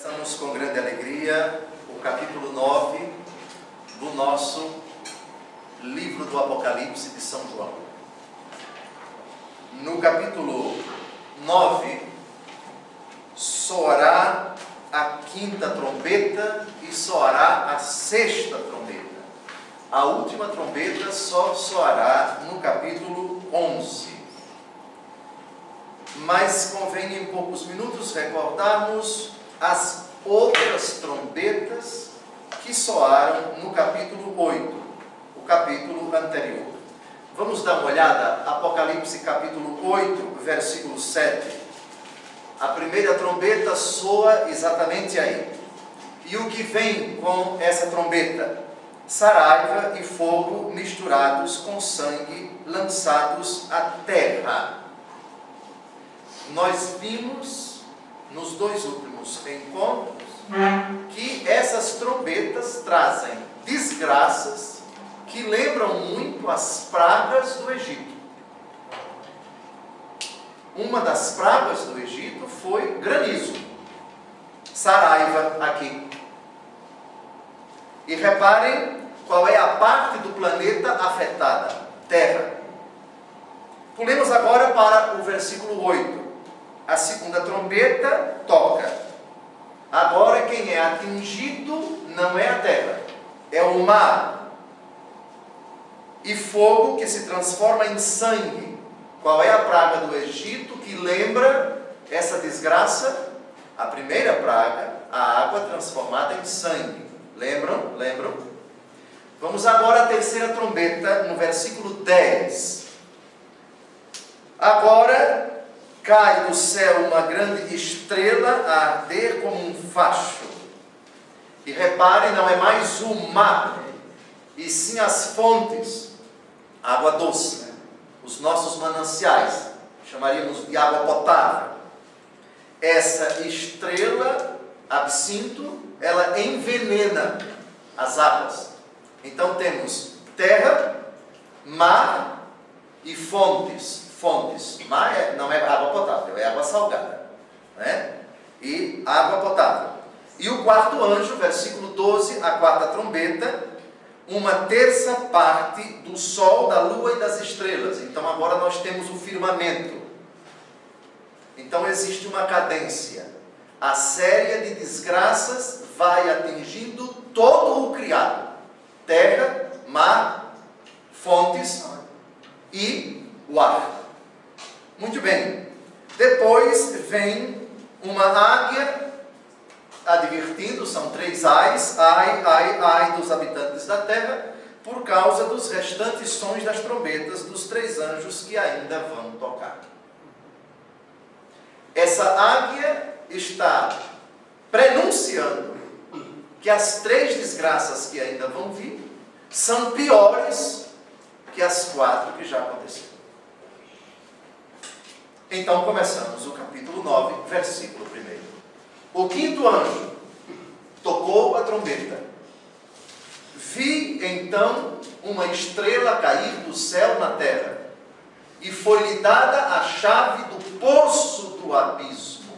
Começamos com grande alegria o capítulo 9 do nosso livro do Apocalipse de São João. No capítulo 9, soará a quinta trombeta e soará a sexta trombeta. A última trombeta só soará no capítulo 11. Mas convém em poucos minutos recordarmos as outras trombetas que soaram no capítulo 8, o capítulo anterior. Vamos dar uma olhada, Apocalipse capítulo 8, versículo 7. A primeira trombeta soa exatamente aí. E o que vem com essa trombeta? Saraiva e fogo misturados com sangue lançados à terra. Nós vimos nos dois últimos encontros que essas trombetas trazem desgraças que lembram muito as pragas do Egito. Uma das pragas do Egito foi granizo, saraiva aqui. E reparem qual é a parte do planeta afetada, terra. Pulemos agora para o versículo 8. A segunda trombeta toca. Agora quem é atingido não é a terra, é o mar. E fogo que se transforma em sangue. Qual é a praga do Egito que lembra essa desgraça? A primeira praga, a água transformada em sangue. Lembram? Lembram? Vamos agora à terceira trombeta, no versículo 10. Agora cai do céu uma grande estrela a arder como um facho. E reparem, não é mais o mar, e sim as fontes, água doce, os nossos mananciais, chamaríamos de água potável. Essa estrela, absinto, ela envenena as águas. Então temos terra, mar e fontes. Fontes. Mar não é água potável, é água salgada, né? E água potável. E o quarto anjo, versículo 12, a quarta trombeta, uma terça parte do sol, da lua e das estrelas. Então agora nós temos o firmamento. Então existe uma cadência. A série de desgraças vai atingindo todo o criado. Terra, mar, fontes e o ar. Muito bem. Depois vem uma águia advertindo, são três ais, ai, ai, ai dos habitantes da terra, por causa dos restantes sons das trombetas dos três anjos que ainda vão tocar. Essa águia está prenunciando que as três desgraças que ainda vão vir são piores que as quatro que já aconteceram. Então começamos o capítulo 9, versículo 1. O quinto anjo tocou a trombeta. Vi então uma estrela cair do céu na terra, e foi-lhe dada a chave do poço do abismo.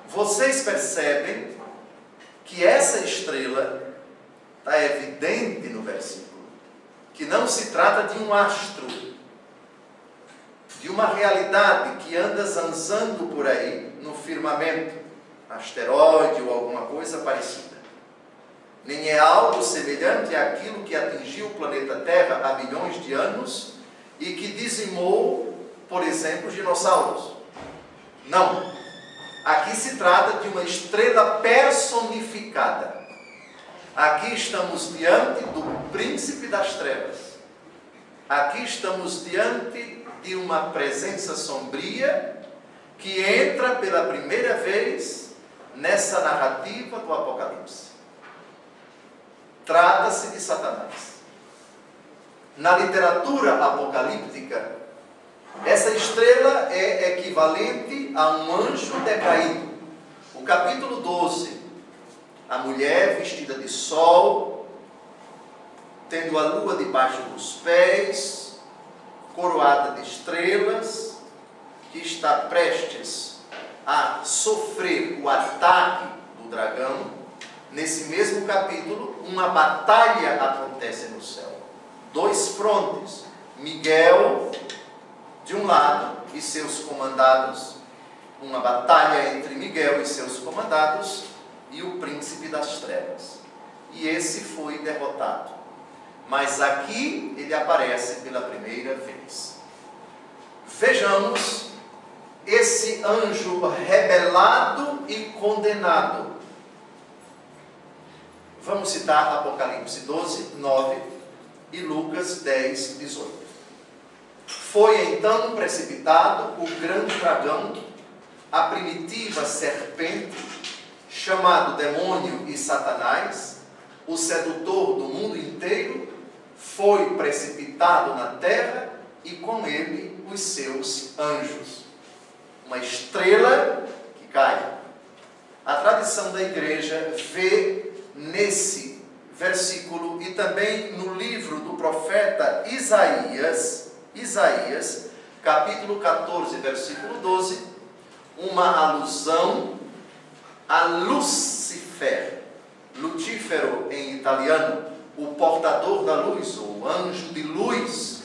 Vocês percebem que essa estrela está evidente no versículo, que não se trata de um astro, de uma realidade que anda zanzando por aí no firmamento, asteroide ou alguma coisa parecida. Nem é algo semelhante àquilo que atingiu o planeta Terra há milhões de anos e que dizimou, por exemplo, os dinossauros. Não. Aqui se trata de uma estrela personificada. Aqui estamos diante do príncipe das trevas. Aqui estamos diante de uma presença sombria que entra pela primeira vez nessa narrativa do Apocalipse. Trata-se de Satanás. Na literatura apocalíptica, essa estrela é equivalente a um anjo decaído. O capítulo 12, a mulher vestida de sol, tendo a lua debaixo dos pés, coroada de estrelas, que está prestes a sofrer o ataque do dragão, nesse mesmo capítulo, uma batalha acontece no céu. 2 frontes, Miguel de um lado e seus comandados, uma batalha entre Miguel e seus comandados e o príncipe das trevas. E esse foi derrotado. Mas aqui ele aparece pela primeira vez. Vejamos esse anjo rebelado e condenado. Vamos citar Apocalipse 12, 9 e Lucas 10, 18. Foi então precipitado o grande dragão, a primitiva serpente, chamado demônio e Satanás, o sedutor do mundo inteiro, foi precipitado na terra e com ele os seus anjos. Uma estrela que cai. A tradição da igreja vê nesse versículo e também no livro do profeta Isaías, capítulo 14, versículo 12, uma alusão a Lucifer, Lucifero em italiano, o portador da luz, ou anjo de luz.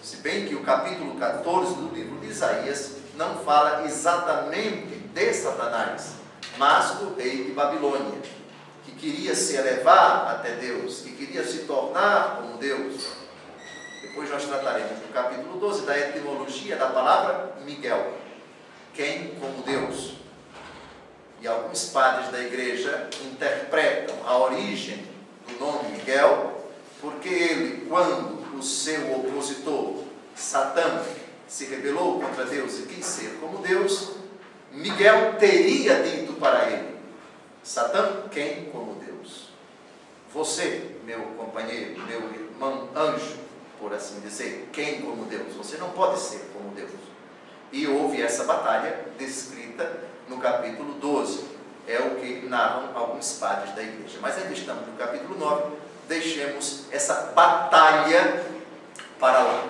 Se bem que o capítulo 14 do livro de Isaías não fala exatamente de Satanás, mas do rei de Babilônia, que queria se elevar até Deus, que queria se tornar como Deus. Depois nós trataremos no capítulo 12 da etimologia da palavra Miguel, quem como Deus. E alguns padres da igreja interpretam a origem do nome Miguel, porque ele, quando o seu opositor, Satã, se rebelou contra Deus e quis ser como Deus, Miguel teria dito para ele: Satã, quem como Deus? Você, meu companheiro, meu irmão anjo, por assim dizer, quem como Deus? Você não pode ser como Deus. E houve essa batalha descrita no capítulo 12. É o que narram alguns padres da igreja. Mas ainda estamos no capítulo 9. Deixemos essa batalha para lá.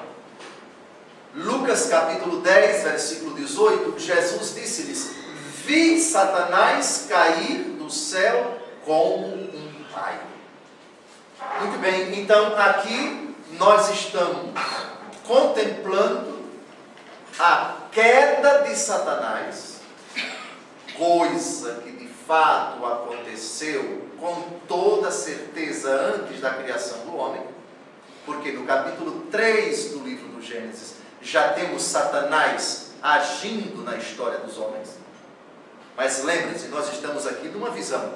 Lucas capítulo 10, versículo 18, Jesus disse-lhes: vi Satanás cair do céu como um raio. Muito bem, então aqui nós estamos contemplando a queda de Satanás, coisa que de fato aconteceu com toda certeza antes da criação do homem, porque no capítulo 3 do livro do Gênesis já temos Satanás agindo na história dos homens. Mas lembre-se, nós estamos aqui numa visão,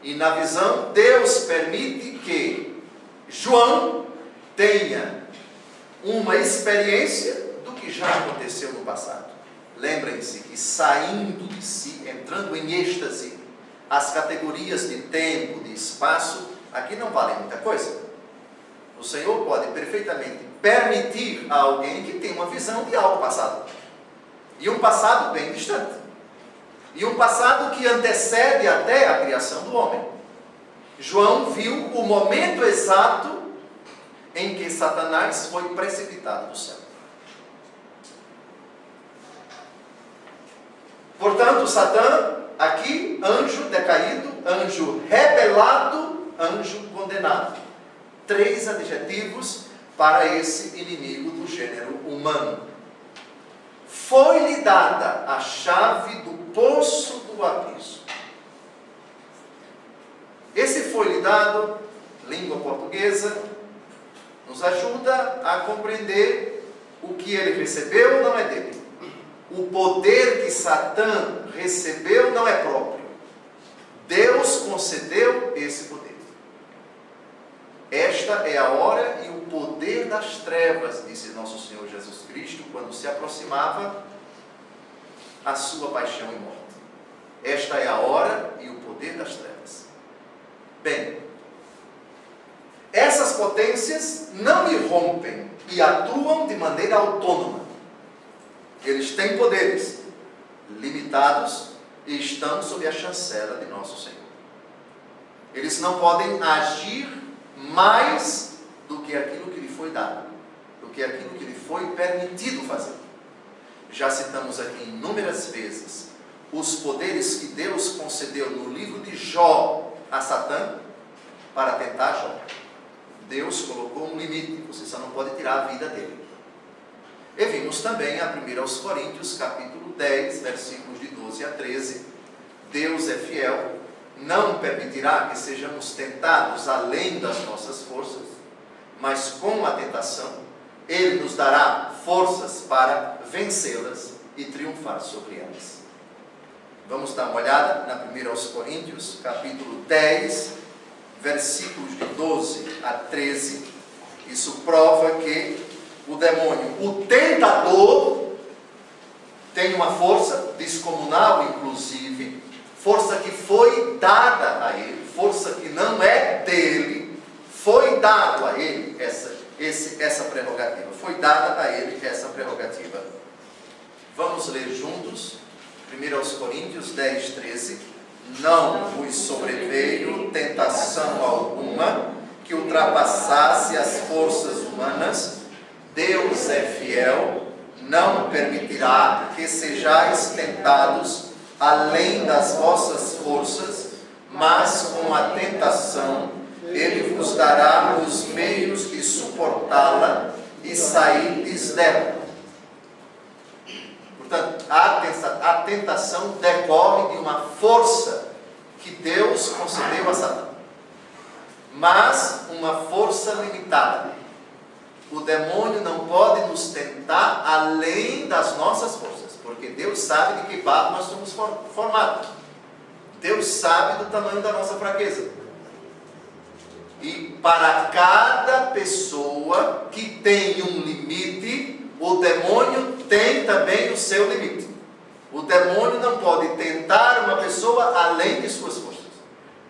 e na visão Deus permite que João tenha uma experiência do que já aconteceu no passado. Lembrem-se que saindo de si, entrando em êxtase, as categorias de tempo, de espaço, aqui não valem muita coisa. O Senhor pode perfeitamente permitir a alguém que tenha uma visão de algo passado, e um passado bem distante, e um passado que antecede até a criação do homem. João viu o momento exato em que Satanás foi precipitado do céu. Portanto, Satã, aqui, anjo decaído, anjo rebelado, anjo condenado. 3 adjetivos para esse inimigo do gênero humano. Foi-lhe dada a chave do poço do abismo. Esse foi-lhe dado, língua portuguesa, nos ajuda a compreender o que ele recebeu não é dele. O poder que Satã recebeu não é próprio. Deus concedeu esse poder. Esta é a hora e o poder das trevas, disse nosso Senhor Jesus Cristo, quando se aproximava a sua paixão e morte. Esta é a hora e o poder das trevas. Bem, essas potências não irrompem e atuam de maneira autônoma. Eles têm poderes limitados e estão sob a chancela de nosso Senhor. Eles não podem agir mais do que aquilo que lhe foi dado, do que aquilo que lhe foi permitido fazer. Já citamos aqui inúmeras vezes os poderes que Deus concedeu no livro de Jó a Satã para tentar Jó. Deus colocou um limite, você só não pode tirar a vida dele. E vimos também a 1 Coríntios, capítulo 10, versículos de 12 a 13. Deus é fiel, não permitirá que sejamos tentados além das nossas forças, mas com a tentação, Ele nos dará forças para vencê-las e triunfar sobre elas. Vamos dar uma olhada na 1 Coríntios, capítulo 10, versículos de 12 a 13. Isso prova que o demônio, o tentador, tem uma força descomunal, inclusive, força que foi dada a ele, força que não é dele, foi dado a ele essa prerrogativa, foi dada a ele essa prerrogativa. Vamos ler juntos, 1 Coríntios 10, 13. Não vos sobreveio tentação alguma que ultrapassasse as forças humanas. Deus é fiel, não permitirá que sejais tentados além das vossas forças, mas com a tentação Ele vos dará os meios de suportá-la e sairdes dela. Portanto, a tentação decorre de uma força que Deus concedeu a Satã, mas uma força limitada. O demônio não pode nos tentar além das nossas forças, porque Deus sabe de que barro nós somos formados. Deus sabe do tamanho da nossa fraqueza. E para cada pessoa que tem um limite, o demônio tem também o seu limite. O demônio não pode tentar uma pessoa além de suas forças.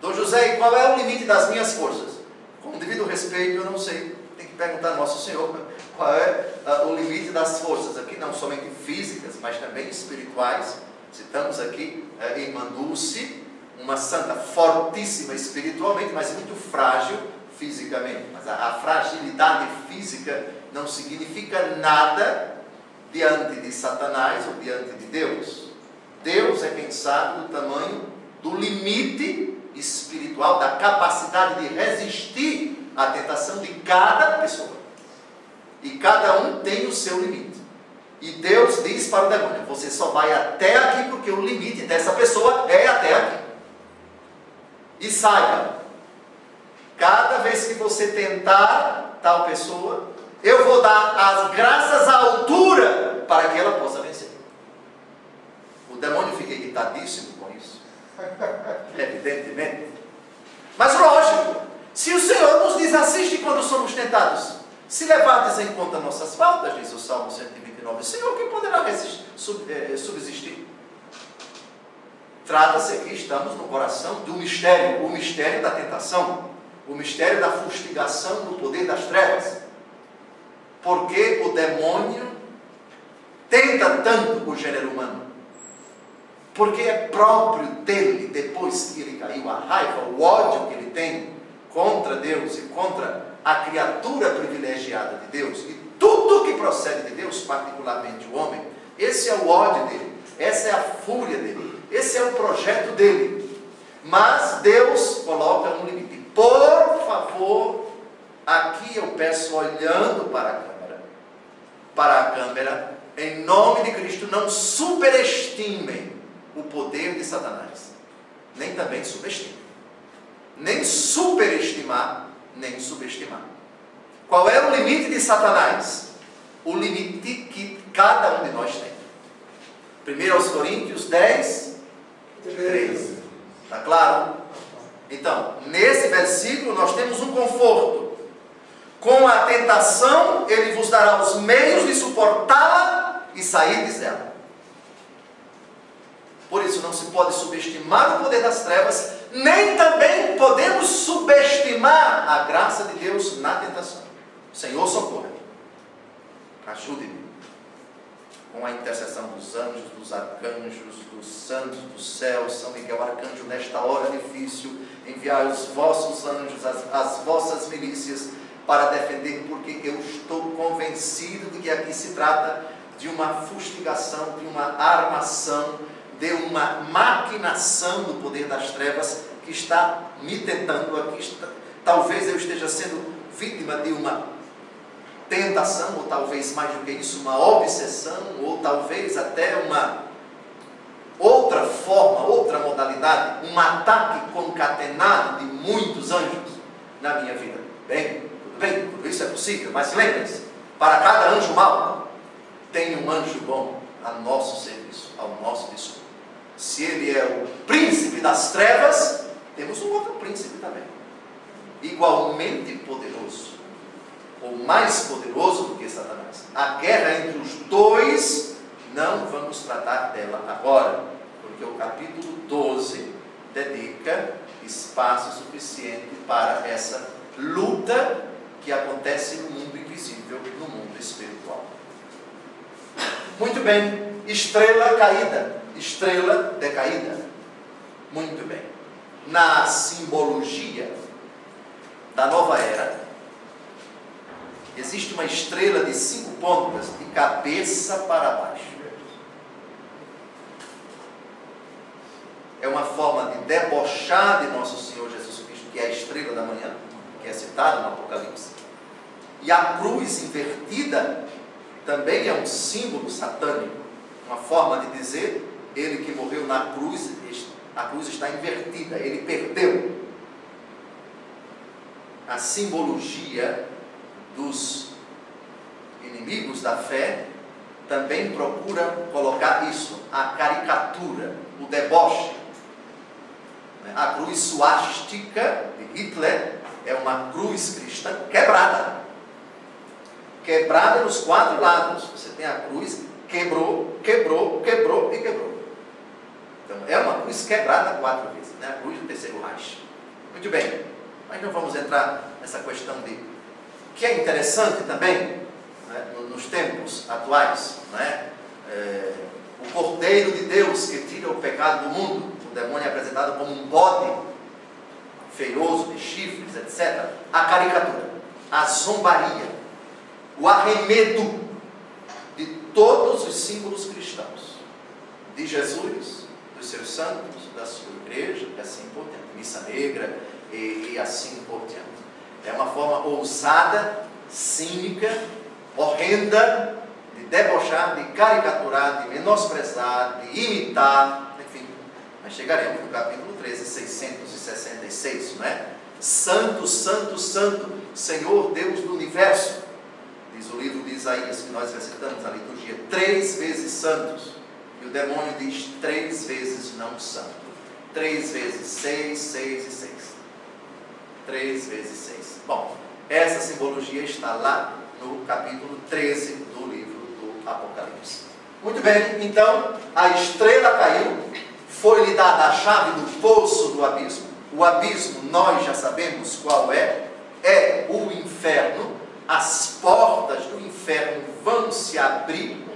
Dom José, e qual é o limite das minhas forças? Com devido respeito, eu não sei. Tem que perguntar ao Nosso Senhor qual é o limite das forças. Aqui não somente físicas, mas também espirituais. Citamos aqui a irmã Dulce, uma santa fortíssima espiritualmente, mas muito frágil fisicamente. Mas a fragilidade física não significa nada diante de Satanás ou diante de Deus. Deus é quem sabe do tamanho do limite espiritual, da capacidade de resistir à tentação de cada pessoa. E cada um tem o seu limite. E Deus diz para o demônio: você só vai até aqui porque o limite dessa pessoa é até aqui. E saiba, cada vez que você tentar tal pessoa, eu vou dar as graças à altura para que ela possa vencer. O demônio fica irritadíssimo com isso, evidentemente. Mas lógico, se o Senhor nos desassiste quando somos tentados, se levardes em conta nossas faltas, diz o Salmo 129, Senhor, quem poderá subsistir? Trata-se aqui, estamos no coração do mistério, o mistério da tentação, o mistério da fustigação do poder das trevas. Porque o demônio tenta tanto o gênero humano? Porque é próprio dele, depois que ele caiu, a raiva, o ódio que ele tem contra Deus e contra a criatura privilegiada de Deus, e tudo que procede de Deus, particularmente o homem, esse é o ódio dele, essa é a fúria dele, esse é o projeto dele. Mas Deus coloca um limite. Por favor, aqui eu peço, olhando para a câmera, em nome de Cristo, não superestimem o poder de Satanás, nem também subestimem, nem superestimar, nem subestimar. Qual é o limite de Satanás? O limite que cada um de nós tem. 1 Coríntios 10, 13. Está claro? Então, nesse versículo nós temos um conforto. Com a tentação, Ele vos dará os meios de suportá-la e sairdes dela. Por isso, não se pode subestimar o poder das trevas, nem também podemos subestimar a graça de Deus na tentação. Senhor, socorra. Ajude-me. Com a intercessão dos anjos, dos arcanjos, dos santos do céu, São Miguel Arcanjo, nesta hora difícil, enviai os vossos anjos, as vossas milícias, para defender, porque eu estou convencido de que aqui se trata de uma fustigação, de uma armação, de uma maquinação do poder das trevas que está me tentando aqui. Talvez eu esteja sendo vítima de uma tentação, ou talvez mais do que isso, uma obsessão, ou talvez até uma outra forma, outra modalidade, um ataque concatenado de muitos anjos na minha vida. Bem, tudo isso é possível, mas lembrem-se, para cada anjo mau, tem um anjo bom a nosso serviço, ao nosso dispor. Se ele é o príncipe das trevas, temos um outro príncipe também, igualmente poderoso, ou mais poderoso do que Satanás. A guerra entre os dois, não vamos tratar dela agora, porque o capítulo 12 dedica espaço suficiente para essa luta que acontece no mundo invisível, no mundo espiritual. Muito bem, estrela caída, estrela decaída. Muito bem. Na simbologia da nova era, existe uma estrela de 5 pontas, de cabeça para baixo. É uma forma de debochar de nosso Senhor Jesus Cristo, que é a estrela da manhã, que é citada no Apocalipse. E a cruz invertida também é um símbolo satânico, uma forma de dizer, ele que morreu na cruz, a cruz está invertida, ele perdeu. A simbologia dos inimigos da fé também procura colocar isso, a caricatura, o deboche. A cruz suástica de Hitler é uma cruz cristã quebrada. Quebrada nos 4 lados. Você tem a cruz, quebrou, quebrou, quebrou e quebrou. Então é uma cruz quebrada 4 vezes, né? A cruz do terceiro Reich. Muito bem, mas não vamos entrar nessa questão de que é interessante também, né, nos tempos atuais, né? O Cordeiro de Deus que tira o pecado do mundo. O demônio é apresentado como um bode feioso, de chifres, etc. A caricatura, a zombaria, o arremedo de todos os símbolos cristãos, de Jesus, dos seus santos, da sua igreja, e assim por diante, missa negra e assim por diante. É uma forma ousada, cínica, horrenda, de debochar, de caricaturar, de menosprezar, de imitar, enfim. Mas chegaremos no capítulo 13, 666, não é? Santo, Santo, Santo, Senhor Deus do Universo, diz o livro de Isaías, que nós recitamos na liturgia, 3 vezes santos, e o demônio diz 3 vezes não santo, 3 vezes 6, 6 e 6, 3 vezes 6. Bom, essa simbologia está lá no capítulo 13 do livro do Apocalipse. Muito bem, então, a estrela caiu, foi-lhe dada a chave do poço do abismo. O abismo, nós já sabemos qual é o inferno. As portas do inferno vão se abrir.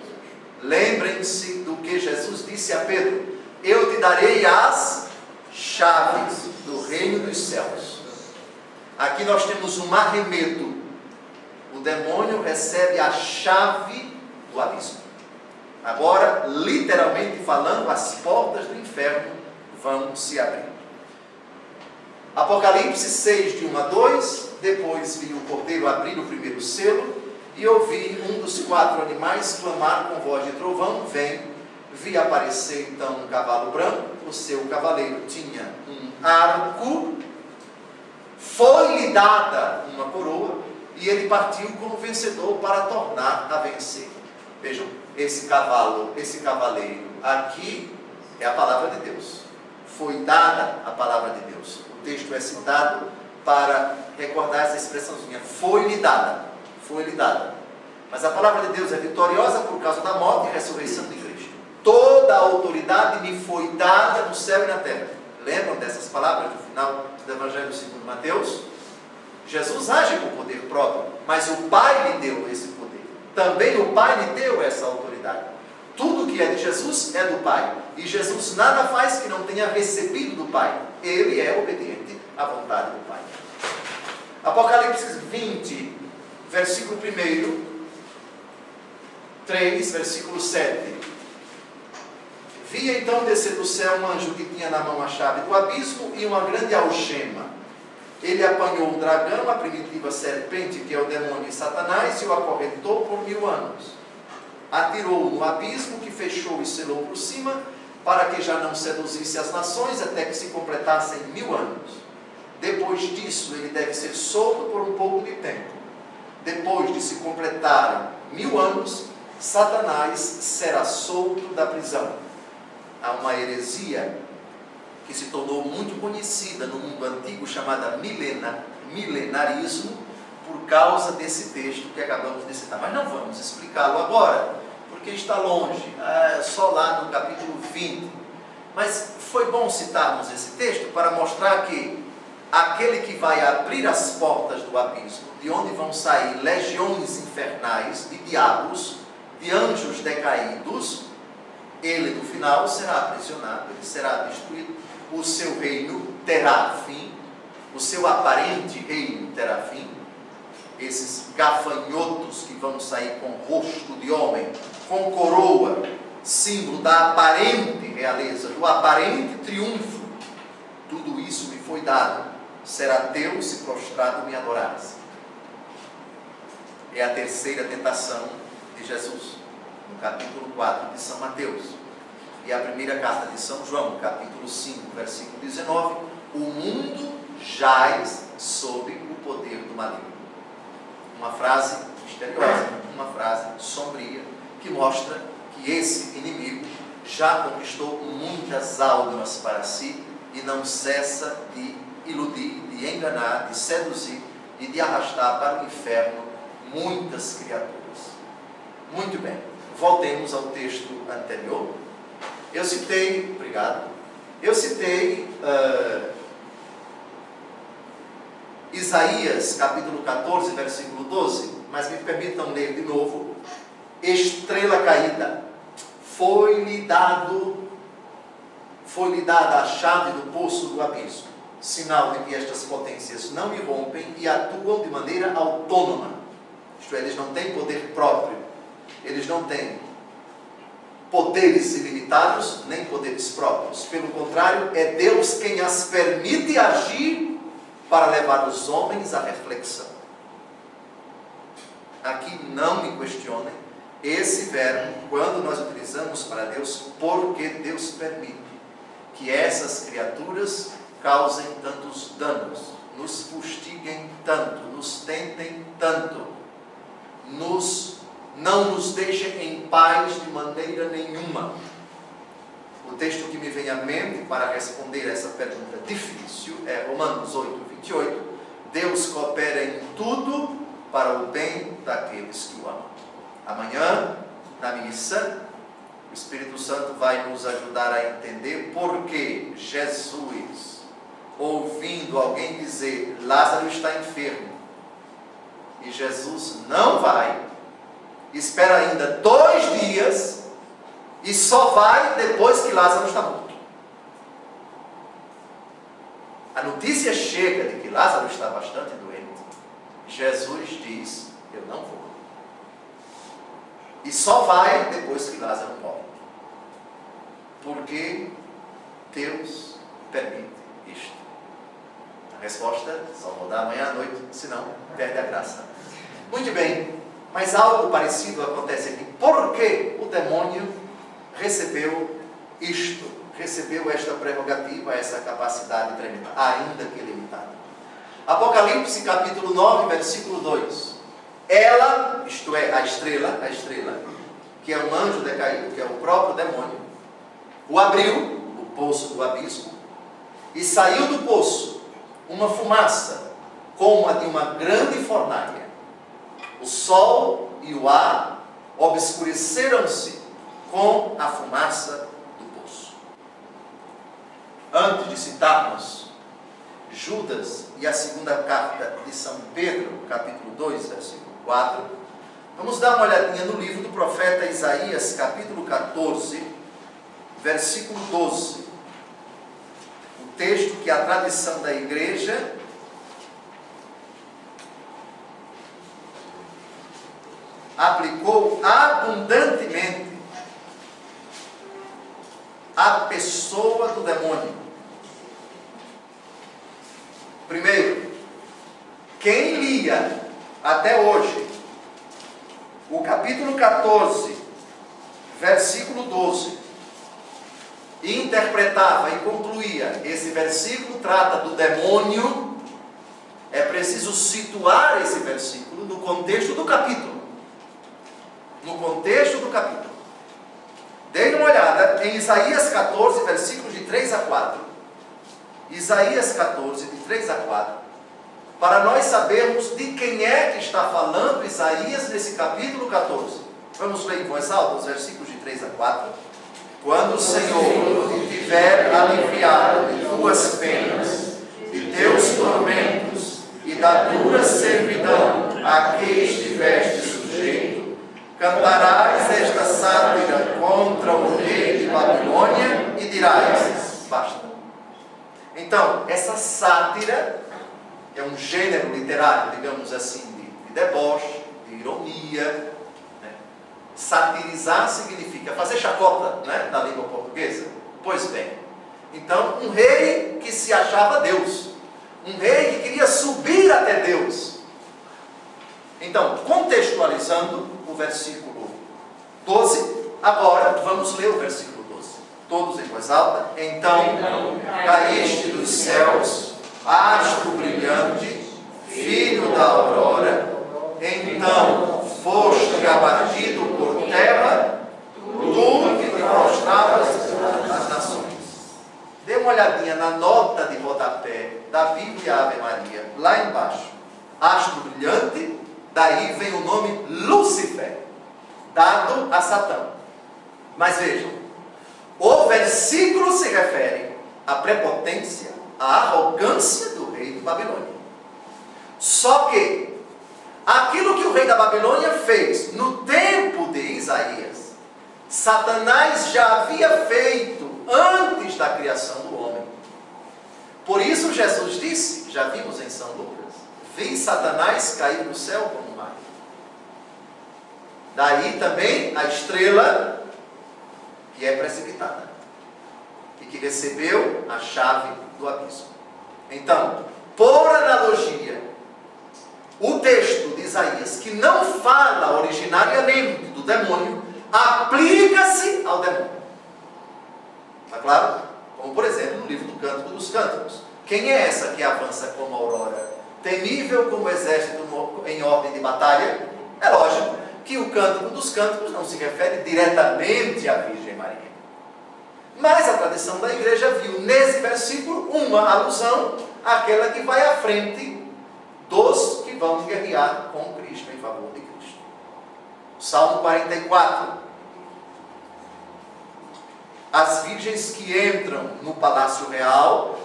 Lembrem-se do que Jesus disse a Pedro: eu te darei as chaves do reino dos céus. Aqui nós temos um arremedo. O demônio recebe a chave do abismo. Agora, literalmente falando, as portas do inferno vão se abrir. Apocalipse 6, de 1 a 2. Depois vi o cordeiro abrir o primeiro selo, e ouvi um dos 4 animais clamar com voz de trovão: vem. Vi aparecer então um cavalo branco, o seu cavaleiro tinha um arco, foi-lhe dada uma coroa, e ele partiu como vencedor para tornar a vencer. Vejam, esse cavaleiro aqui é a palavra de Deus. Foi dada a palavra de Deus. O texto é citado para recordar essa expressãozinha, foi-lhe dada, foi-lhe dada. Mas a palavra de Deus é vitoriosa por causa da morte e ressurreição de Cristo. Toda a autoridade me foi dada no céu e na terra. Lembram dessas palavras no final do Evangelho segundo Mateus? Jesus age com poder próprio, mas o Pai lhe deu esse poder. Também o Pai lhe deu essa autoridade. Tudo que é de Jesus é do Pai. E Jesus nada faz que não tenha recebido do Pai. Ele é obediente à vontade do Pai. Apocalipse 20, versículo 1. 3, versículo 7. Vi então descer do céu um anjo que tinha na mão a chave do abismo e uma grande algema. Ele apanhou o dragão, a primitiva serpente, que é o demônio e Satanás, e o acorrentou por 1000 anos. Atirou-o no abismo, que fechou e selou por cima, para que já não seduzisse as nações, até que se completassem 1000 anos. Depois disso, ele deve ser solto por um pouco de tempo. Depois de se completarem 1000 anos, Satanás será solto da prisão. Há uma heresia que se tornou muito conhecida no mundo antigo, chamada milenarismo, por causa desse texto que acabamos de citar. Mas não vamos explicá-lo agora, porque está longe, só lá no capítulo 20. Mas foi bom citarmos esse texto para mostrar que aquele que vai abrir as portas do abismo, de onde vão sair legiões infernais de diabos, de anjos decaídos, ele no final será aprisionado, ele será destruído, o seu reino terá fim, o seu aparente reino terá fim. Esses gafanhotos que vão sair com rosto de homem, com coroa, símbolo da aparente realeza, do aparente triunfo, tudo isso me foi dado, será teu se prostrado me adorares. É a terceira tentação de Jesus, no capítulo 4 de São Mateus. E a primeira carta de São João, capítulo 5, versículo 19, o mundo jaz sob o poder do maligno. Uma frase misteriosa, uma frase sombria, que mostra que esse inimigo já conquistou muitas almas para si e não cessa de iludir, de enganar, de seduzir e de arrastar para o inferno muitas criaturas. Muito bem, voltemos ao texto anterior. Eu citei Isaías capítulo 14, versículo 12, mas me permitam ler de novo. Estrela caída, foi-lhe dada a chave do poço do abismo, sinal de que estas potências não irrompem e atuam de maneira autônoma, isto é, eles não têm poder próprio, eles não têm poderes ilimitados, nem poderes próprios. Pelo contrário, é Deus quem as permite agir para levar os homens à reflexão. Aqui não me questionem, esse verbo, quando nós utilizamos para Deus, porque Deus permite que essas criaturas causem tantos danos, nos fustiguem tanto, nos tentem tanto, não nos deixem em paz de maneira nenhuma. O texto que me vem à mente para responder essa pergunta difícil é Romanos 8, 28. Deus coopera em tudo para o bem daqueles que o amam. Amanhã, na missa, o Espírito Santo vai nos ajudar a entender por que Jesus, ouvindo alguém dizer, Lázaro está enfermo, e Jesus não vai, espera ainda 2 dias, e só vai depois que Lázaro está morto. A notícia chega de que Lázaro está bastante doente. Jesus diz, eu não vou. E só vai depois que Lázaro morre. Porque Deus permite isto. A resposta, só vou dar amanhã à noite, senão perde a graça. Muito bem, mas algo parecido acontece aqui. Por que o demônio recebeu isto? Recebeu esta prerrogativa, essa capacidade tremenda, ainda que limitada. Apocalipse capítulo 9, versículo 2. Ela, isto é, a estrela, que é um anjo decaído, que é o próprio demônio, o abriu, o poço do abismo, e saiu do poço uma fumaça, como a de uma grande fornalha. O sol e o ar obscureceram-se com a fumaça do poço. Antes de citarmos Judas e a segunda carta de São Pedro, capítulo 2, versículo 4, vamos dar uma olhadinha no livro do profeta Isaías, capítulo 14, versículo 12. O texto que a tradição da igreja aplicou abundantemente à pessoa do demônio. Primeiro, quem lia até hoje o capítulo 14, versículo 12, e interpretava e concluía, esse versículo trata do demônio, é preciso situar esse versículo no contexto do capítulo. No contexto do capítulo. Dê uma olhada em Isaías 14, versículos de 3 a 4. Isaías 14, de 3 a 4. Para nós sabermos de quem é que está falando Isaías nesse capítulo 14. Vamos ler em voz alta os versículos de 3 a 4. Quando o Senhor te tiver aliviado de tuas penas, de teus tormentos e da dura servidão a que estiveste sujeito, cantarás esta sátira contra o rei de Babilônia e dirás: basta. Então, essa sátira é um gênero literário, digamos assim, de deboche, de ironia. Satirizar significa fazer chacota, né, na língua portuguesa. Pois bem, então um rei que se achava Deus, um rei que queria subir até Deus. Então, contextualizando o versículo 12, agora vamos ler o versículo 12. Todos em voz alta. Então caíste dos céus, astro brilhante, filho da aurora, então foste abatido por terra, tu que te prostravas às nações. Dê uma olhadinha na nota de rodapé da Bíblia Ave Maria, lá embaixo. Astro brilhante, daí vem o nome Lúcifer, dado a Satã. Mas vejam, o versículo se refere à prepotência, à arrogância do rei de Babilônia. Só que aquilo que o rei da Babilônia fez no tempo de Isaías, Satanás já havia feito antes da criação do homem. Por isso Jesus disse, já vimos em São Lucas, vi Satanás cair do céu como um raio. Daí também a estrela que é precipitada e que recebeu a chave do abismo. Então, por analogia, o texto de Isaías, que não fala originariamente do demônio, aplica-se ao demônio. Está claro? Como, por exemplo, no livro do Cântico dos Cânticos. Quem é essa que avança como a aurora, temível como o exército em ordem de batalha? É lógico que o Cântico dos Cânticos não se refere diretamente à Virgem Maria. Mas a tradição da igreja viu nesse versículo uma alusão àquela que vai à frente dos que vão guerrear com Cristo, em favor de Cristo. Salmo 44. As virgens que entram no palácio real,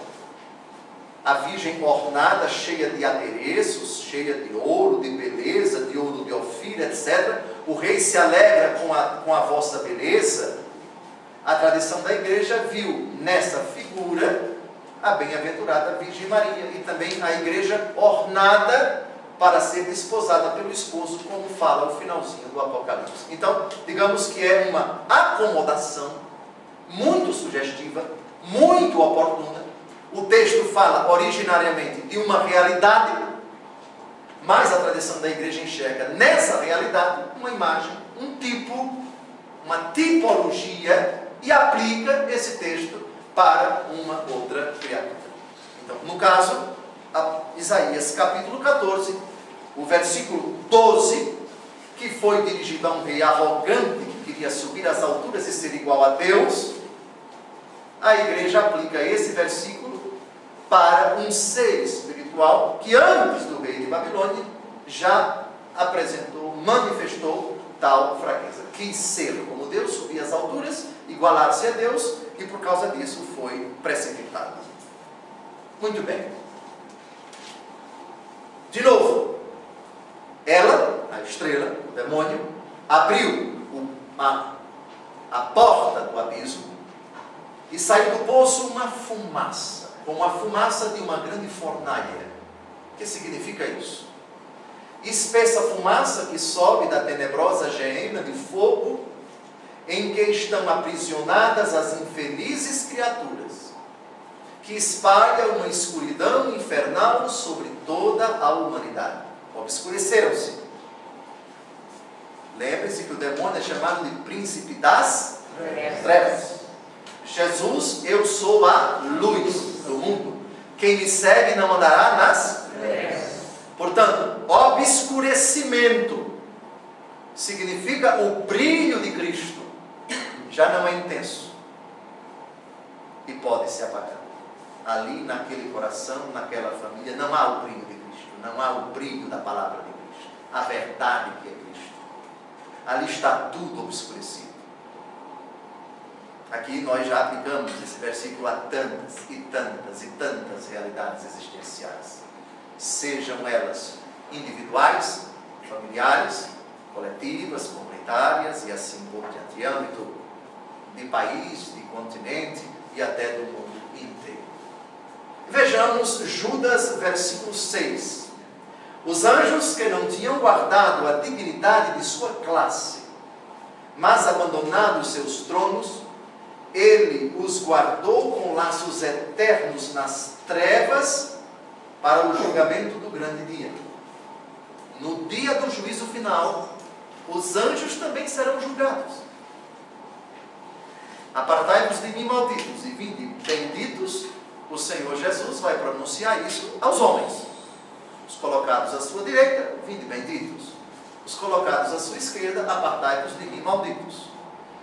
a virgem ornada, cheia de adereços, cheia de ouro, de beleza, de ouro de Ofir, etc. O rei se alegra com a vossa beleza. A tradição da igreja viu nessa figura a bem-aventurada Virgem Maria, e também a igreja ornada para ser desposada pelo esposo, como fala o finalzinho do Apocalipse. Então, digamos que é uma acomodação muito sugestiva, muito oportuna. O texto fala originariamente de uma realidade, mas a tradição da igreja enxerga nessa realidade uma imagem, um tipo, uma tipologia, e aplica esse texto para uma outra criatura. Então, no caso, Isaías capítulo 14, o versículo 12, que foi dirigido a um rei arrogante que queria subir às alturas e ser igual a Deus, a igreja aplica esse versículo para um ser espiritual que antes do rei de Babilônia já apresentou, manifestou tal fraqueza. Quis ser como Deus, subir às alturas, igualar-se a Deus, e por causa disso foi precipitado. Muito bem. De novo, ela, a estrela, o demônio, abriu a porta do abismo e saiu do poço uma fumaça, como a fumaça de uma grande fornalha. O que significa isso? espessa fumaça que sobe da tenebrosa geena de fogo, em que estão aprisionadas as infelizes criaturas, que espalha uma escuridão infernal sobre toda a humanidade. Obscureceram-se. Lembre-se que o demônio é chamado de príncipe das trevas. Jesus, eu sou a luz do mundo. Quem me segue não andará nas trevas. Portanto, obscurecimento significa o brilho de Cristo já não é intenso e pode se apagar. Ali naquele coração, naquela família, não há o brilho de Cristo, não há o brilho da palavra de Cristo, a verdade que é Cristo. Ali está tudo obscurecido. Aqui nós já aplicamos esse versículo a tantas e tantas e tantas realidades existenciais, sejam elas individuais, familiares, coletivas, comunitárias e assim por diante, âmbito de país, de continente e até do mundo inteiro. Vejamos Judas, versículo 6. Os anjos que não tinham guardado a dignidade de sua classe, mas abandonado os seus tronos, ele os guardou com laços eternos nas trevas para o julgamento do grande dia. No dia do juízo final, os anjos também serão julgados. Apartai-vos de mim, malditos, e vinde benditos. O Senhor Jesus vai pronunciar isso aos homens. Os colocados à sua direita, vinde benditos. Os colocados à sua esquerda, apartai-vos de mim, malditos.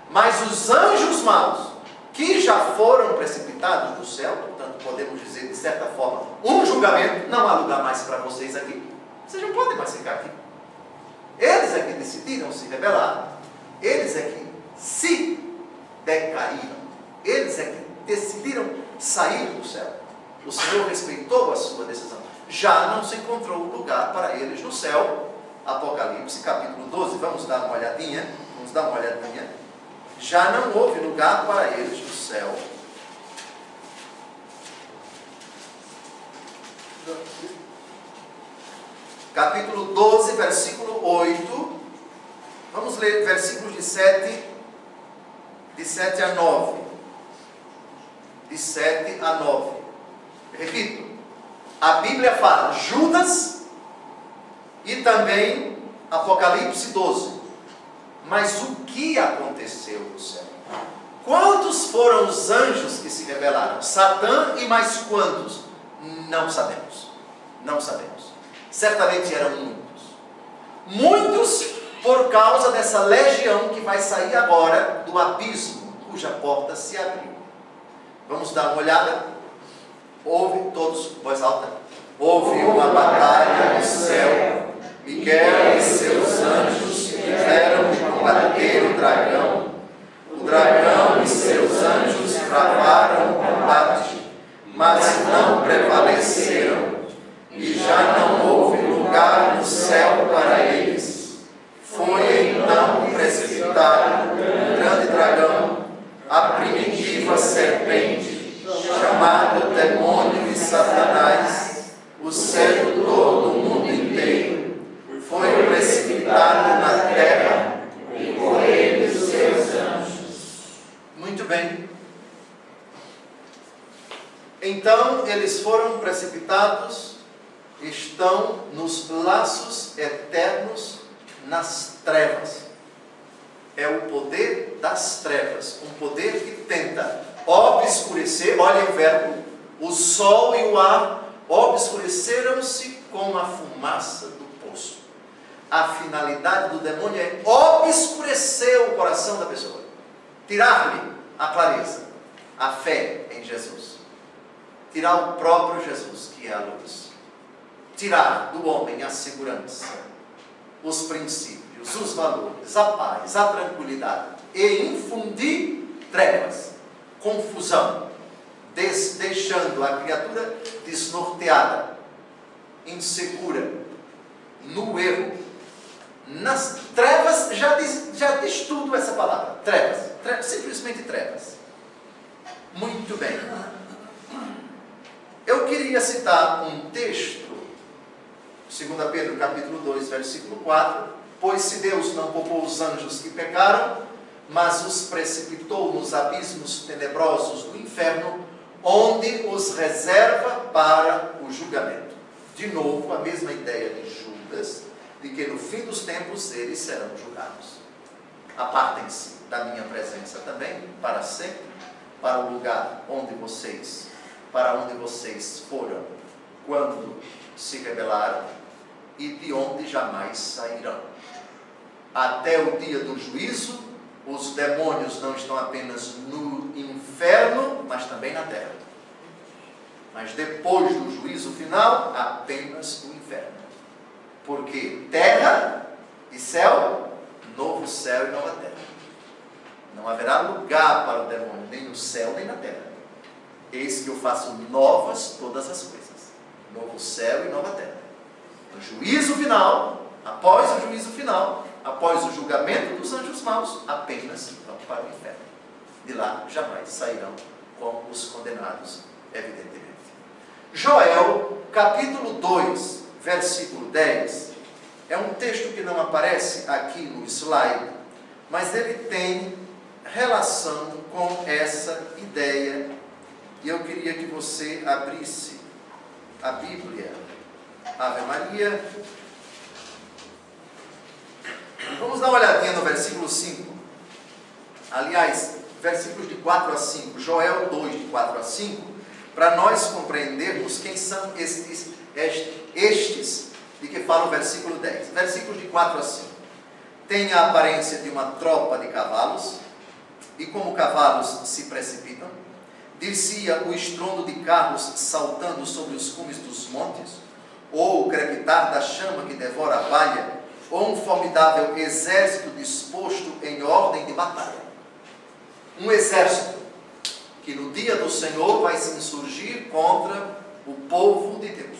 Mas os anjos maus, que já foram precipitados do céu, portanto podemos dizer de certa forma, um julgamento, não há lugar mais para vocês aqui. Vocês não podem mais ficar aqui. Eles é que decidiram se rebelar. Eles é que se decaíram. Eles é que decidiram sair do céu. O Senhor respeitou a sua decisão. Já não se encontrou lugar para eles no céu. Apocalipse, capítulo 12. Vamos dar uma olhadinha. Já não houve lugar para eles no céu. Capítulo 12, versículo 8. Vamos ler versículos de 7 a 9. De 7 a 9. Repito, a Bíblia fala Judas e também Apocalipse 12. Mas o que aconteceu no céu? Quantos foram os anjos que se rebelaram? Satã e mais quantos? Não sabemos. Não sabemos. Certamente eram muitos. Muitos por causa dessa legião que vai sair agora do abismo, cuja porta se abriu. Vamos dar uma olhada? Houve, todos, voz alta. Houve uma batalha no céu. Miguel e seus anjos fizeram combater o dragão. O dragão e seus anjos travaram o combate, mas não prevaleceram. E já não houve lugar no céu para eles. Foi então precipitado o grande dragão, a primitiva serpente, chamado demônio e Satanás, o sedutor do mundo inteiro. Foi precipitado na terra e com ele os seus anjos. Muito bem. Então eles foram precipitados, estão nos laços eternos nas trevas. É o poder das trevas, um poder que tenta obscurecer, olhem o verbo, o sol e o ar obscureceram-se com a fumaça do poço. A finalidade do demônio é obscurecer o coração da pessoa, tirar-lhe a clareza, a fé em Jesus, tirar o próprio Jesus, que é a luz, tirar do homem a segurança, os princípios, os valores, a paz, a tranquilidade, e infundir trevas, confusão, deixando a criatura desnorteada, insegura, no erro. Nas trevas, já diz tudo essa palavra, trevas, simplesmente trevas. Muito bem. Eu queria citar um texto 2 Pedro capítulo 2, versículo 4, pois se Deus não poupou os anjos que pecaram, mas os precipitou nos abismos tenebrosos do inferno, onde os reserva para o julgamento. De novo, a mesma ideia de Judas, de que no fim dos tempos eles serão julgados. Apartem-se da minha presença também, para sempre, para o lugar para onde vocês foram, quando se rebelaram, e de onde jamais sairão. Até o dia do juízo, os demônios não estão apenas no inferno, mas também na terra. Mas depois do juízo final, apenas o inferno. Porque terra e céu, novo céu e nova terra. Não haverá lugar para o demônio, nem no céu, nem na terra. Eis que eu faço novas todas as coisas. Novo céu e nova terra. No juízo final, após o juízo final, após o julgamento dos anjos maus, apenas vão para o inferno. De lá jamais sairão como os condenados, evidentemente. Joel, capítulo 2, versículo 10, é um texto que não aparece aqui no slide, mas ele tem relação com essa ideia, e eu queria que você abrisse a Bíblia, Ave Maria. Vamos dar uma olhadinha no versículo 5. Aliás, versículos de 4 a 5, Joel 2, de 4 a 5, para nós compreendermos quem são estes de que fala o versículo 10. Versículos de 4 a 5. Tem a aparência de uma tropa de cavalos, e como cavalos se precipitam, dir-se-ia o estrondo de carros saltando sobre os cumes dos montes, ou o crepitar da chama que devora a palha, ou um formidável exército disposto em ordem de batalha. Um exército que no dia do Senhor vai se insurgir contra o povo de Deus.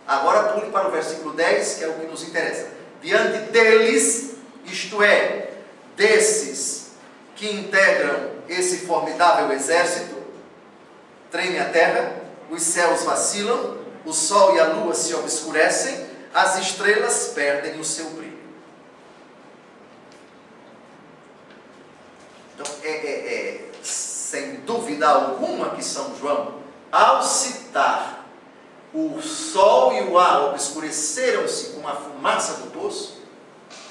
Agora pule para o versículo 10, que é o que nos interessa. Diante deles, isto é, desses que integram esse formidável exército, treme a terra, os céus vacilam, o sol e a lua se obscurecem, as estrelas perdem o seu brilho. Então, sem dúvida alguma que São João, ao citar o sol e o ar obscureceram-se com a fumaça do poço,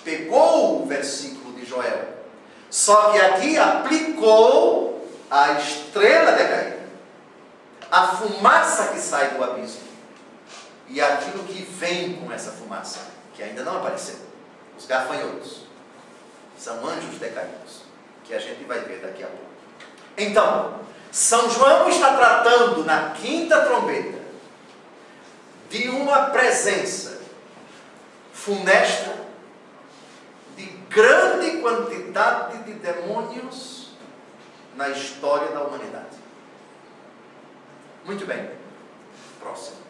pegou o versículo de Joel, só que aqui aplicou a estrela decaída, a fumaça que sai do abismo, e aquilo que vem com essa fumaça, que ainda não apareceu, os gafanhotos, são anjos decaídos, que a gente vai ver daqui a pouco. Então, São João está tratando na quinta trombeta de uma presença funesta de grande quantidade de demônios na história da humanidade. Muito bem, próximo.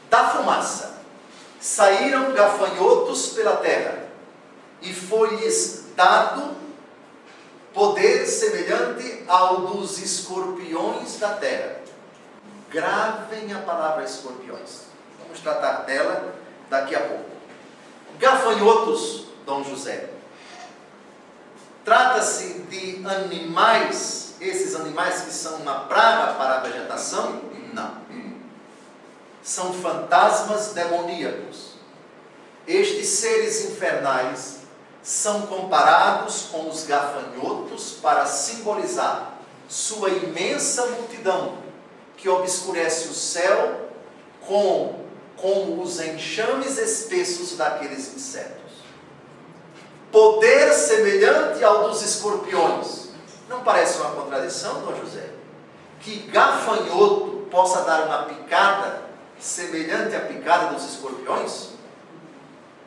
Da fumaça saíram gafanhotos pela terra, e foi-lhes dado poder semelhante ao dos escorpiões da terra. Gravem a palavra escorpiões. Vamos tratar dela daqui a pouco. Gafanhotos, Dom José. Trata-se de animais, esses animais que são uma praga para a vegetação? Não. São fantasmas demoníacos. Estes seres infernais são comparados com os gafanhotos para simbolizar sua imensa multidão, que obscurece o céu como os enxames espessos daqueles insetos. Poder semelhante ao dos escorpiões. Não parece uma contradição, Dom José? Que gafanhoto possa dar uma picada semelhante à picada dos escorpiões?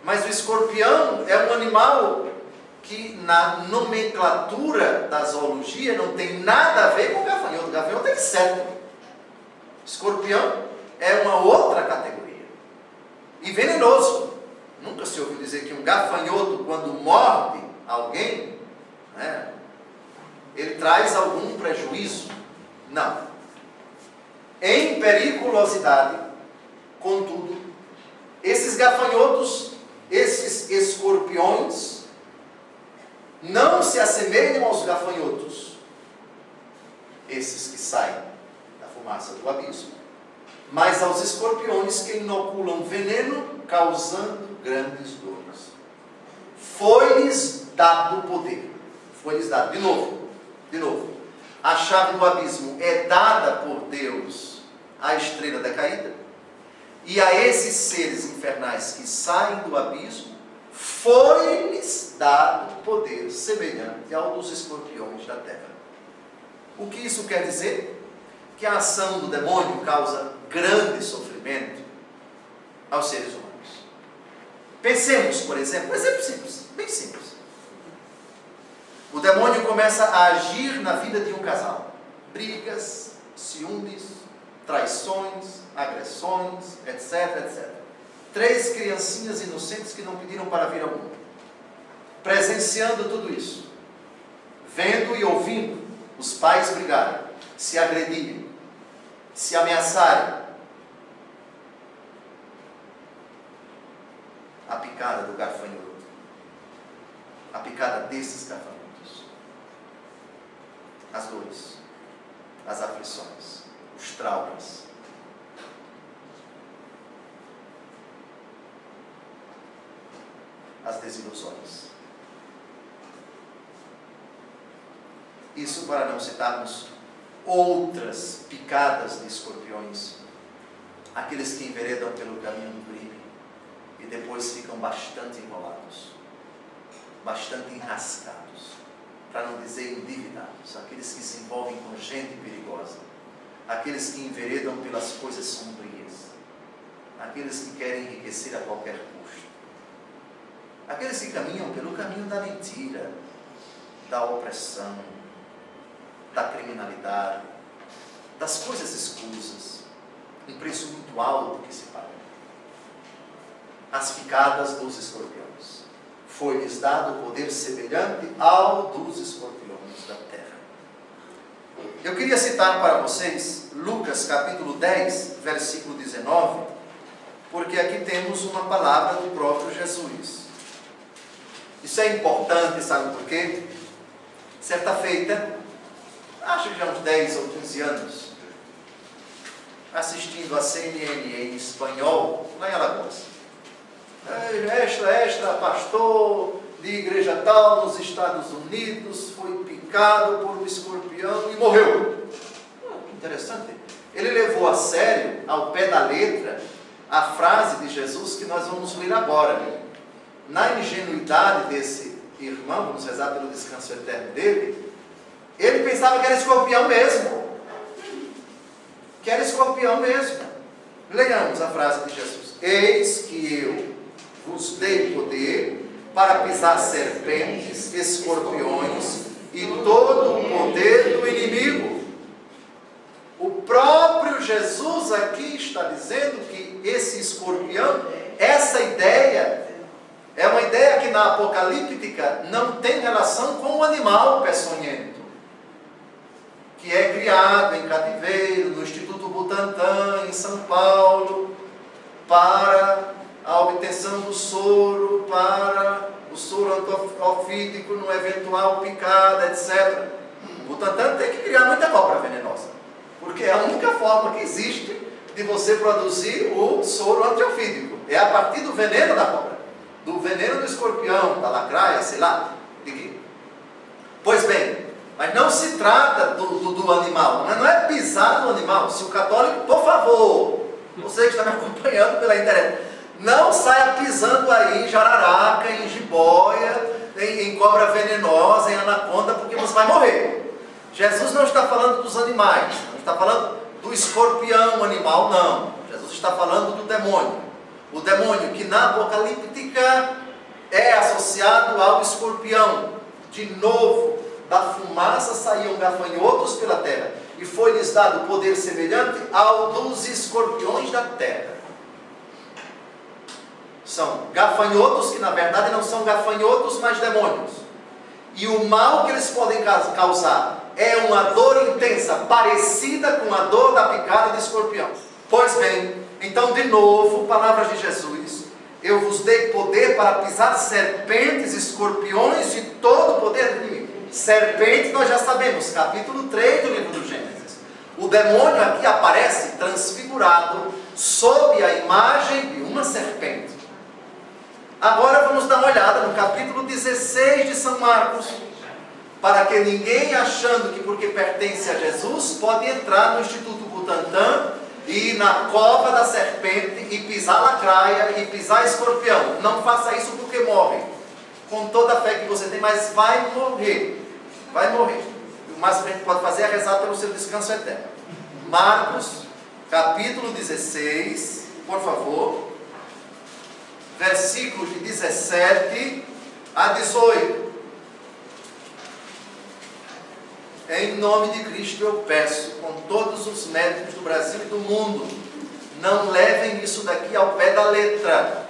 Mas o escorpião é um animal que na nomenclatura da zoologia não tem nada a ver com o gafanhoto. O gafanhoto é inseto. Escorpião é uma outra categoria. E venenoso. Nunca se ouviu dizer que um gafanhoto, quando morde alguém, né, ele traz algum prejuízo. Não. Em periculosidade, gafanhotos, esses escorpiões, não se assemelham aos gafanhotos, esses que saem da fumaça do abismo, mas aos escorpiões que inoculam veneno, causando grandes dores. Foi-lhes dado poder. Foi-lhes dado. De novo. A chave do abismo é dada por Deus à estrela decaída. E a esses seres infernais que saem do abismo, foi-lhes dado poder semelhante ao dos escorpiões da terra. O que isso quer dizer? Que a ação do demônio causa grande sofrimento aos seres humanos. Pensemos, por exemplo, um exemplo simples, bem simples. O demônio começa a agir na vida de um casal. Brigas, ciúmes, traições, agressões, etc, etc. 3 criancinhas inocentes que não pediram para vir ao mundo. Presenciando tudo isso. Vendo e ouvindo os pais brigarem, se agredirem, se ameaçarem. A picada do gafanhoto. A picada desses gafanhotos. As dores, as aflições, os traumas. As desilusões. Isso para não citarmos outras picadas de escorpiões, aqueles que enveredam pelo caminho do crime e depois ficam bastante enrolados, bastante enrascados, para não dizer endividados, aqueles que se envolvem com gente perigosa, aqueles que enveredam pelas coisas sombrias, aqueles que querem enriquecer a qualquer custo, aqueles que caminham pelo caminho da mentira, da opressão, da criminalidade, das coisas escusas, um preço muito alto que se paga. As picadas dos escorpiões. Foi-lhes dado poder semelhante ao dos escorpiões da terra. Eu queria citar para vocês Lucas capítulo 10, versículo 19, porque aqui temos uma palavra do próprio Jesus. Isso é importante, sabe por quê? Certa feita, acho que já uns 10 ou 15 anos, assistindo a CNN em espanhol, lá em Alagoas. Extra, pastor de igreja tal nos Estados Unidos, foi picado por um escorpião e morreu. Interessante. Ele levou a sério, ao pé da letra, a frase de Jesus que nós vamos ler agora. Na ingenuidade desse irmão, vamos rezar pelo descanso eterno dele, ele pensava que era escorpião mesmo. Que era escorpião mesmo. Leiamos a frase de Jesus. Eis que eu vos dei poder para pisar serpentes, escorpiões e todo o poder do inimigo. O próprio Jesus aqui está dizendo que esse escorpião, essa ideia, é uma ideia que na apocalíptica não tem relação com o animal peçonhento, que é criado em cativeiro, no Instituto Butantan, em São Paulo, para a obtenção do soro, para o soro antiofídico no eventual picada, etc. O Butantan tem que criar muita cobra venenosa, porque é a única forma que existe de você produzir o soro antiofídico. É a partir do veneno da cobra, do veneno do escorpião, da lacraia, sei lá. Pois bem, mas não se trata do animal, não é pisar no animal. Se o católico, por favor, você que está me acompanhando pela internet, não saia pisando aí em jararaca, em jiboia, em cobra venenosa, em anaconda, porque você vai morrer. Jesus não está falando dos animais, não está falando do escorpião animal, não. Jesus está falando do demônio. O demônio que na apocalíptica é associado ao escorpião. De novo, da fumaça saíam gafanhotos pela terra, e foi-lhes dado poder semelhante ao dos escorpiões da terra. São gafanhotos que na verdade não são gafanhotos, mas demônios. E o mal que eles podem causar é uma dor intensa, parecida com a dor da picada de escorpião. Pois bem, então de novo, palavras de Jesus, eu vos dei poder para pisar serpentes, escorpiões e todo o poder do inimigo. Serpente nós já sabemos, capítulo 3 do livro do Gênesis. O demônio aqui aparece transfigurado sob a imagem de uma serpente. Agora vamos dar uma olhada no capítulo 16 de São Marcos, para que ninguém achando que porque pertence a Jesus pode entrar no Instituto Butantan e ir na cova da serpente e pisar lacraia e pisar escorpião. Não faça isso porque morre, com toda a fé que você tem, mas vai morrer. Vai morrer. O máximo que a gente pode fazer é rezar pelo seu descanso eterno. Marcos, capítulo 16, por favor, versículos de 17 a 18. Em nome de Cristo eu peço, com todos os médicos do Brasil e do mundo, não levem isso daqui ao pé da letra.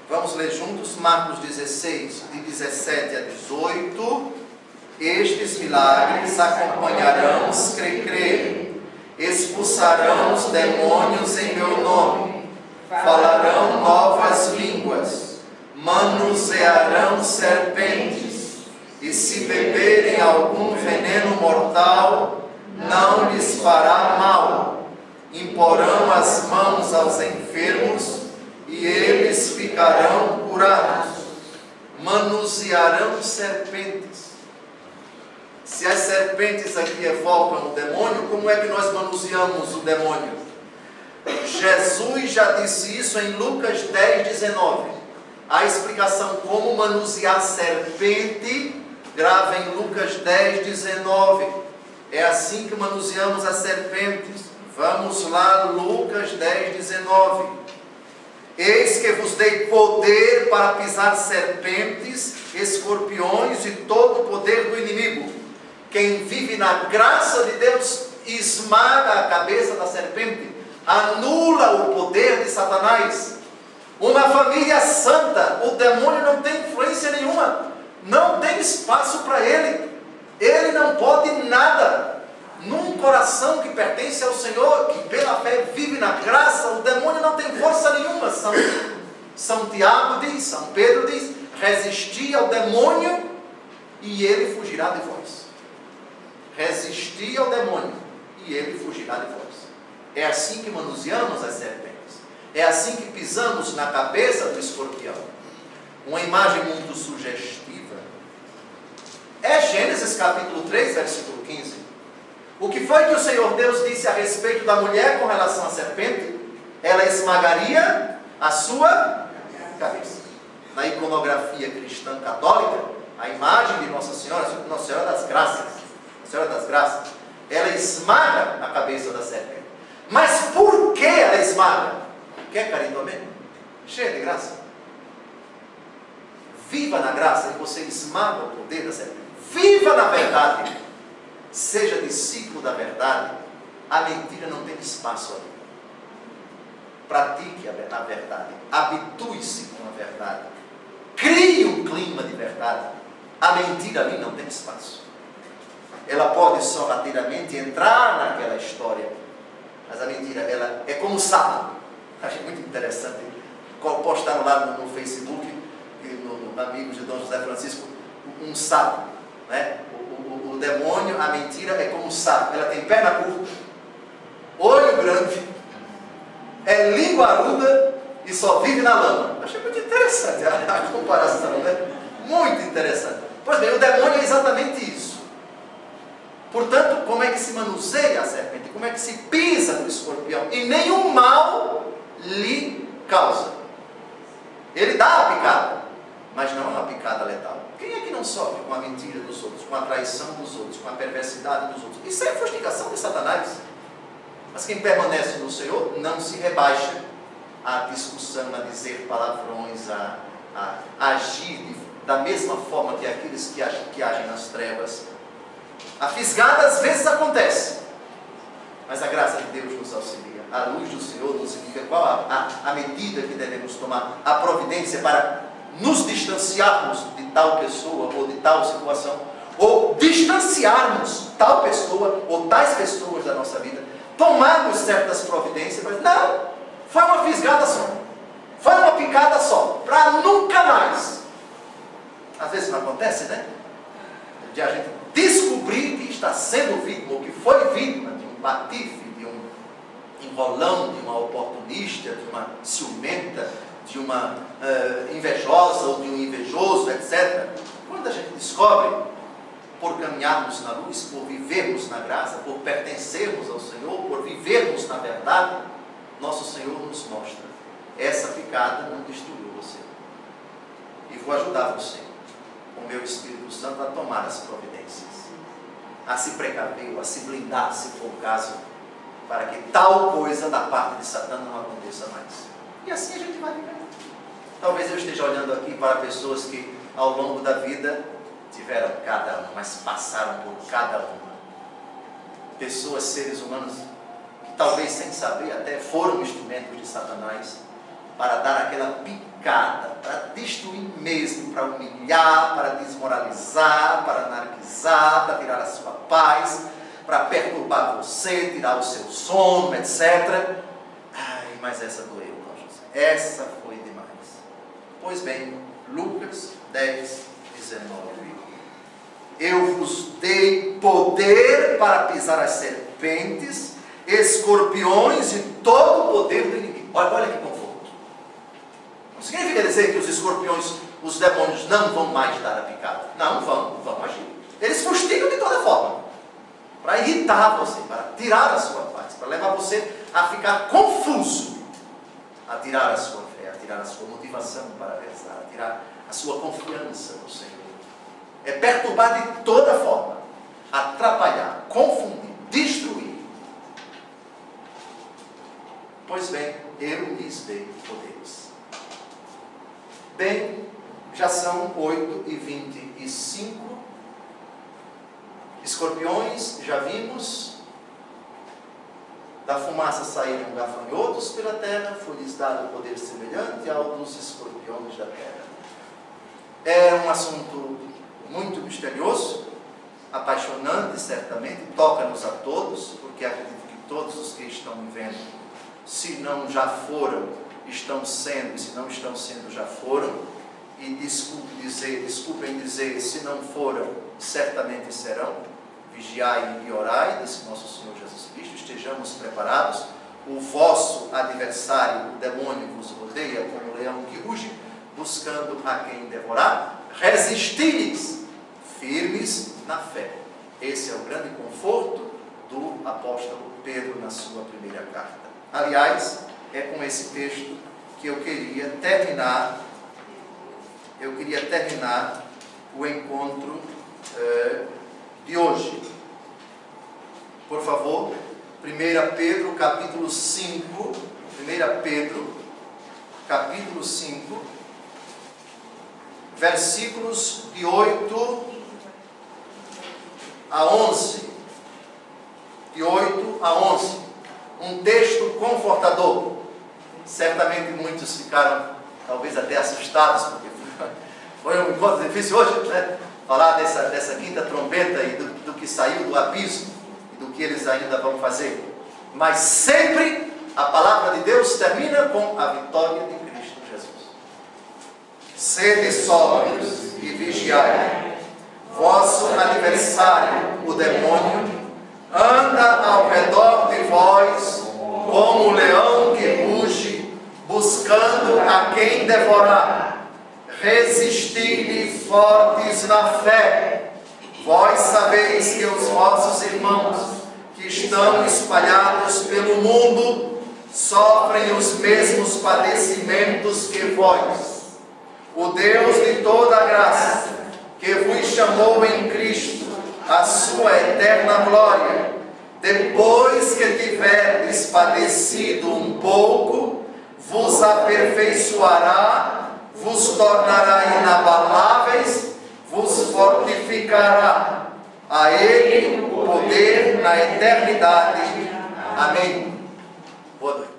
Vamos ler juntos Marcos 16, de 17 a 18. Estes milagres acompanharão os que crerem, expulsarão os demônios em meu nome, falarão novas línguas, manusearão serpentes, e se beberem algum veneno mortal, não lhes fará mal. Imporão as mãos aos enfermos e eles ficarão curados. Manusearão serpentes. Se as serpentes aqui evocam o demônio, como é que nós manuseamos o demônio? Jesus já disse isso em Lucas 10, 19. A explicação como manusear serpente, grava em Lucas 10, 19. É assim que manuseamos as serpentes. Vamos lá, Lucas 10, 19. Eis que vos dei poder para pisar serpentes, escorpiões e todo o poder do inimigo. Quem vive na graça de Deus esmaga a cabeça da serpente, anula o poder de Satanás. Uma família santa, o demônio não tem influência nenhuma, não tem espaço para ele. Ele não pode nada. Num coração que pertence ao Senhor, que pela fé vive na graça, o demônio não tem força nenhuma. São Tiago diz, São Pedro diz, resisti ao demônio e ele fugirá de vós. Resisti ao demônio e ele fugirá de vós. É assim que manuseamos as serpentes. É assim que pisamos na cabeça do escorpião. Uma imagem muito sugestiva é Gênesis capítulo 3, versículo 15. O que foi que o Senhor Deus disse a respeito da mulher com relação à serpente? Ela esmagaria a sua cabeça. Na iconografia cristã católica, a imagem de Nossa Senhora das Graças, a Senhora das Graças, ela esmaga a cabeça da serpente. Mas por que ela esmaga? Quer carinho mesmo? Cheia de graça. Viva na graça e você esmaga o poder da serpente. Viva na verdade. Seja discípulo da verdade. A mentira não tem espaço ali. Pratique a verdade. Habitue-se com a verdade. Crie um clima de verdade. A mentira ali não tem espaço. Ela pode sorrateiramente entrar naquela história, mas a mentira, ela é como o sapo. Achei muito interessante. Postaram lá no Facebook, no Amigos de Dom José Francisco, um sapo, né? O demônio, a mentira é como um sapo. Ela tem perna curta, olho grande, é linguaruda e só vive na lama. Achei muito interessante a comparação, né? Muito interessante. Pois bem, o demônio é exatamente isso. Portanto, como é que se manuseia a serpente? Como é que se pisa no escorpião? E nenhum mal lhe causa. Ele dá a picada, mas não é uma picada letal. Quem é que não sofre com a mentira dos outros, com a traição dos outros, com a perversidade dos outros? Isso é fustigação de Satanás. Mas quem permanece no Senhor não se rebaixa à discussão, a dizer palavrões, a agir da mesma forma que aqueles que agem nas trevas. A fisgada às vezes acontece, mas a graça de Deus nos auxilia. A luz do Senhor nos indica qual a medida que devemos tomar, a providência para nos distanciarmos de tal pessoa ou de tal situação, ou distanciarmos tal pessoa ou tais pessoas da nossa vida. Tomarmos certas providências, mas não, foi uma fisgada só. picada só, para nunca mais. Às vezes não acontece, né? De a gente descobrir que está sendo vítima, ou que foi vítima de um patife, de um enrolão, de uma oportunista, de uma ciumenta, de uma invejosa ou de um invejoso, etc. Quando a gente descobre, por caminharmos na luz, por vivermos na graça, por pertencermos ao Senhor, por vivermos na verdade, nosso Senhor nos mostra: essa picada não destruiu você. E vou ajudar você, com o meu Espírito Santo, a tomar as providências, a se precaver, a se blindar, se for o caso, para que tal coisa da parte de Satã não aconteça mais. E assim a gente vai viver. Talvez eu esteja olhando aqui para pessoas que ao longo da vida tiveram cada uma, mas passaram por cada uma. Pessoas, seres humanos, que talvez sem saber até foram instrumentos de Satanás para dar aquela picada, para destruir mesmo, para humilhar, para desmoralizar, para anarquizar, para tirar a sua paz, para perturbar você, tirar o seu sono, etc. Ai, mas essa doeu, irmão José. Essa foi demais. Pois bem, Lucas 10, 19. Eu vos dei poder para pisar as serpentes, escorpiões e todo o poder do inimigo. Olha que conforto. Não significa dizer que os escorpiões, os demônios não vão mais dar a picada. Não, vão agir. Eles fustigam de toda forma, para irritar você, para tirar a sua paz, para levar você a ficar confuso, a tirar a sua fé, a tirar a sua motivação para rezar, a tirar a sua confiança no Senhor. É perturbar de toda forma, atrapalhar, confundir, destruir. Pois bem, eu lhes dei poderes. Bem, já são 8h25. Escorpiões, já vimos. Da fumaça saíram gafanhotos pela terra, foi-lhes dado poder semelhante ao dos escorpiões da terra. É um assunto muito misterioso, apaixonante, certamente, toca-nos a todos, porque acredito que todos os que estão vivendo, se não já foram, estão sendo, e se não estão sendo, já foram, e desculpem dizer, se não foram, certamente serão. Vigiai e orai, disse nosso Senhor Jesus Cristo, estejamos preparados. O vosso adversário, o demônio, vos rodeia como um leão que ruge, buscando a quem devorar. Resisti-lhes, firmes na fé. Esse é o grande conforto do apóstolo Pedro na sua primeira carta. Aliás, é com esse texto que eu queria terminar o encontro de hoje. Por favor, 1 Pedro capítulo 5, 1 Pedro capítulo 5, versículos de 8 a 11. De 8 a 11. Um texto confortador. Certamente muitos ficaram, talvez até assustados, porque foi um encontro difícil hoje, né? Falar dessa quinta trombeta e do que saiu do abismo e do que eles ainda vão fazer. Mas sempre a palavra de Deus termina com a vitória de Cristo Jesus. Sede sóbrios e vigiai. Vosso adversário, o demônio, anda ao redor de vós como um leão que ruge, buscando a quem devorar. Resisti-lhe fortes na fé. Vós sabeis que os vossos irmãos, que estão espalhados pelo mundo, sofrem os mesmos padecimentos que vós. O Deus de toda a graça, que vos chamou em Cristo a sua eterna glória, depois que tiverdes padecido um pouco, vos aperfeiçoará, vos tornará inabaláveis, vos fortificará. A Ele o poder na eternidade. Amém. Boa noite.